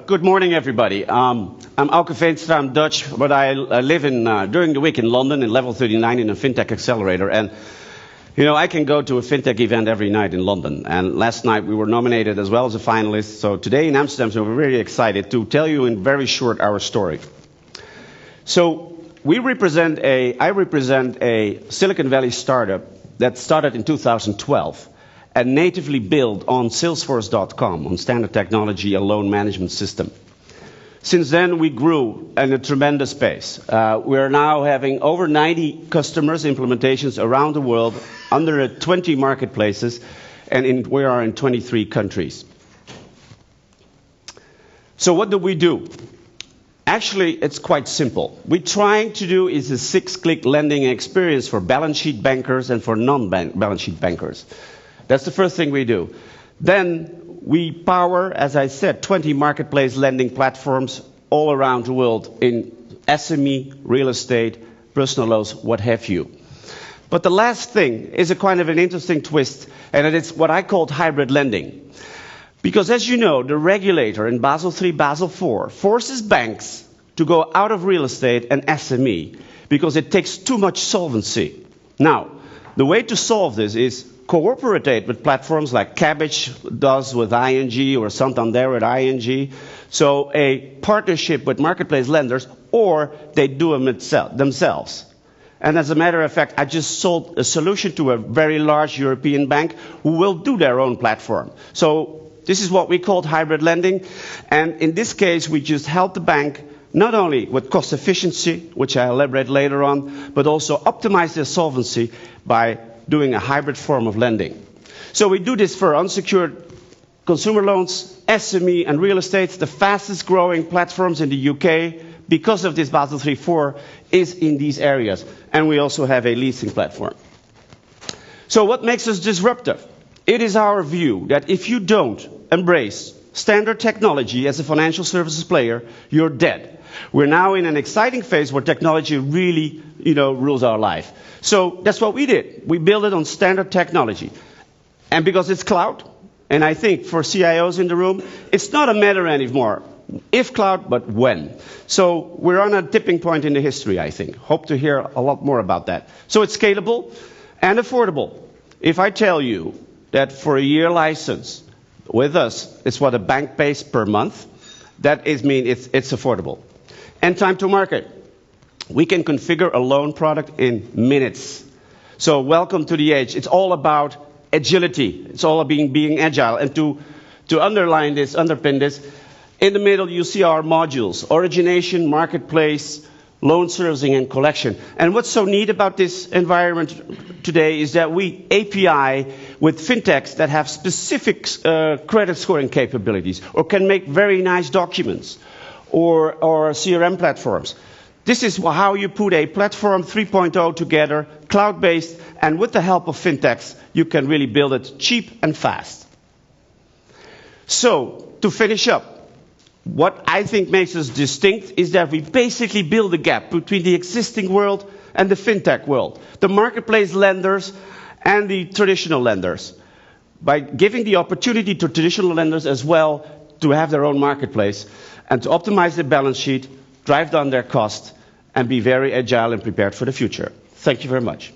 Good morning, everybody. I'm Auke Veenstra. I'm Dutch, but I live during the week in London in level 39 in a FinTech accelerator. And, you know, I can go to a FinTech event every night in London. And last night we were nominated as well as a finalist. So today in Amsterdam, so we're really excited to tell you in very short our story. So I represent a Silicon Valley startup that started in 2012. And natively built on Salesforce.com, on standard technology, a loan management system. Since then, we grew in a tremendous pace. We are now having over 90 customers implementations around the world, under 20 marketplaces, and we are in 23 countries. So what do we do? Actually, it's quite simple. What we're trying to do is a 6-click lending experience for balance sheet bankers and for non-balance sheet bankers. That's the first thing we do. Then we power, as I said, 20 marketplace lending platforms all around the world in SME, real estate, personal loans, what have you. But the last thing is a kind of an interesting twist, and it's what I called hybrid lending. Because as you know, the regulator in Basel III, Basel IV forces banks to go out of real estate and SME because it takes too much solvency. Now, the way to solve this is cooperate with platforms like Cabbage does with ING or Santander with ING. So a partnership with marketplace lenders, or they do them themselves. And as a matter of fact, I just sold a solution to a very large European bank who will do their own platform. So this is what we called hybrid lending. And in this case, we just help the bank not only with cost efficiency, which I elaborate later on, but also optimize their solvency by doing a hybrid form of lending. So we do this for unsecured consumer loans, SME and real estate. The fastest growing platforms in the UK, because of this Basel III IV, is in these areas. And we also have a leasing platform. So what makes us disruptive? It is our view that if you don't embrace standard technology as a financial services player, you're dead. We're now in an exciting phase where technology really, rules our life. So that's what we did. We built it on standard technology. And because it's cloud, and I think for CIOs in the room, it's not a matter anymore if cloud, but when. So we're on a tipping point in the history, I think. Hope to hear a lot more about that. So it's scalable and affordable. If I tell you that for a year license with us, it's what a bank pays per month, that means it's affordable. And time to market. We can configure a loan product in minutes. So welcome to the age. It's all about agility. It's all about being agile. And to underline this, underpin this, in the middle you see our modules: origination, marketplace, loan servicing, and collection. And what's so neat about this environment today is that we API with fintechs that have specific credit scoring capabilities, or can make very nice documents, or CRM platforms. This is how you put a platform 3.0 together, cloud-based, and with the help of fintechs, you can really build it cheap and fast. So, to finish up, what I think makes us distinct is that we basically build a gap between the existing world and the fintech world, the marketplace lenders and the traditional lenders, by giving the opportunity to traditional lenders as well to have their own marketplace and to optimize their balance sheet, drive down their cost, and be very agile and prepared for the future. Thank you very much.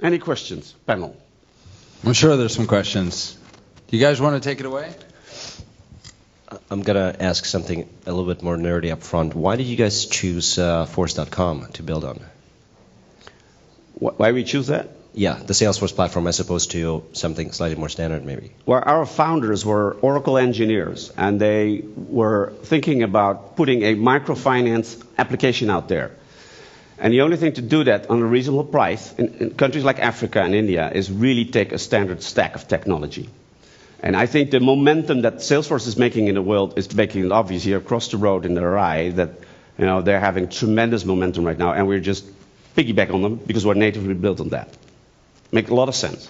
Any questions, panel? I'm sure there's some questions. Do you guys want to take it away? I'm going to ask something a little bit more nerdy up front. Why did you guys choose Force.com to build on? Why we choose that? Yeah, the Salesforce platform as opposed to something slightly more standard, maybe. Well, our founders were Oracle engineers, and they were thinking about putting a microfinance application out there. And the only thing to do that on a reasonable price in countries like Africa and India is really take a standard stack of technology. And I think the momentum that Salesforce is making in the world is making it obvious here across the road in the RI that they're having tremendous momentum right now, and we're just piggyback on them because we're natively built on that. Make a lot of sense.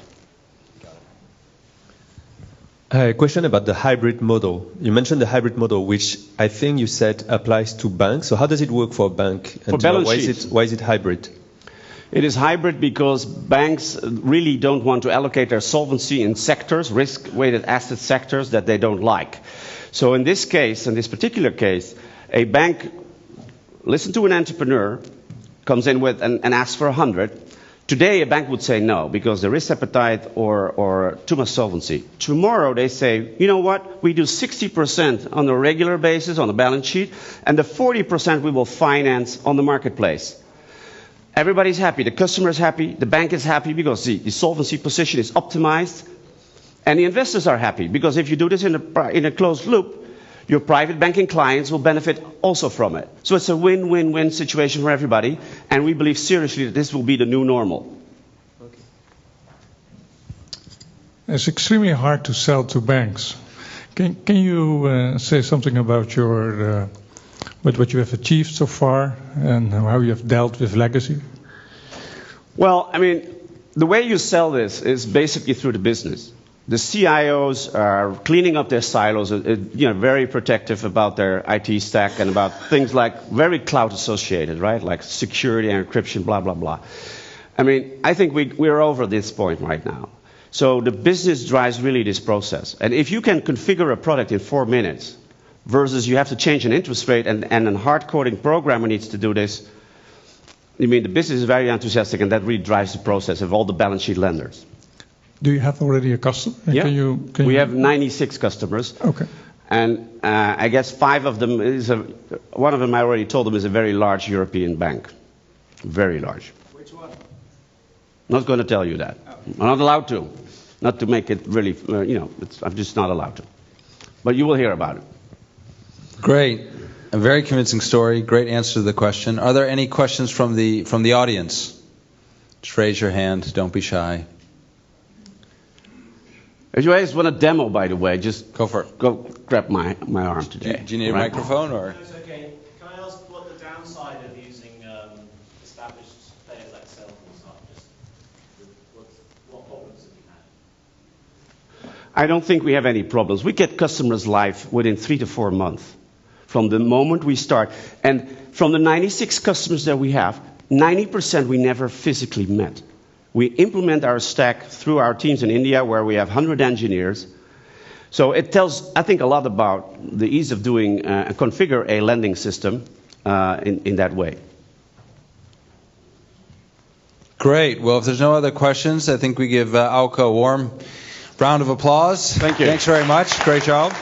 A question about the hybrid model. You mentioned the hybrid model, which I think you said applies to banks. So how does it work for a bank? For balance sheets. Why is it hybrid? It is hybrid because banks really don't want to allocate their solvency in sectors, risk-weighted asset sectors that they don't like. So in this case, in this particular case, a bank listens to an entrepreneur, comes in with and asks for 100. Today, a bank would say no, because the risk appetite or too much solvency. Tomorrow, they say, you know what, we do 60% on a regular basis on the balance sheet, and the 40% we will finance on the marketplace. Everybody's happy, the customer is happy, the bank is happy because the solvency position is optimized, and the investors are happy, because if you do this in a closed loop, your private banking clients will benefit also from it. So it's a win-win-win situation for everybody, and we believe seriously that this will be the new normal. Okay. It's extremely hard to sell to banks. Can you say something about your what you have achieved so far and how you have dealt with legacy? Well, I mean, the way you sell this is basically through the business. The CIOs are cleaning up their silos, very protective about their IT stack and about things like very cloud associated, right? Like security and encryption, blah, blah, blah. I mean, I think we're over this point right now. So the business drives really this process. And if you can configure a product in 4 minutes versus you have to change an interest rate and a hard coding programmer needs to do this, I mean, the business is very enthusiastic and that really drives the process of all the balance sheet lenders. Do you have already a customer? Yeah, can we you... have 96 customers. Okay. And I guess 5 of them one of them I already told them is a very large European bank. Very large. Which one? Not going to tell you that. Oh. I'm not allowed to. Not to make it really, I'm just not allowed to. But you will hear about it. Great. A very convincing story. Great answer to the question. Are there any questions from the audience? Just raise your hand. Don't be shy. If you guys want a demo, by the way, just Go for it. go grab my arm today. Do you need a microphone or? It's okay. Can I ask what the downside of using established players like Salesforce are? Just what problems have you had? I don't think we have any problems. We get customers live within 3 to 4 months from the moment we start. And from the 96 customers that we have, 90% we never physically met. We implement our stack through our teams in India, where we have 100 engineers. So it tells, I think, a lot about the ease of doing, configure a lending system in that way. Great. Well, if there's no other questions, I think we give Auke a warm round of applause. Thank you. Thanks very much. Great job.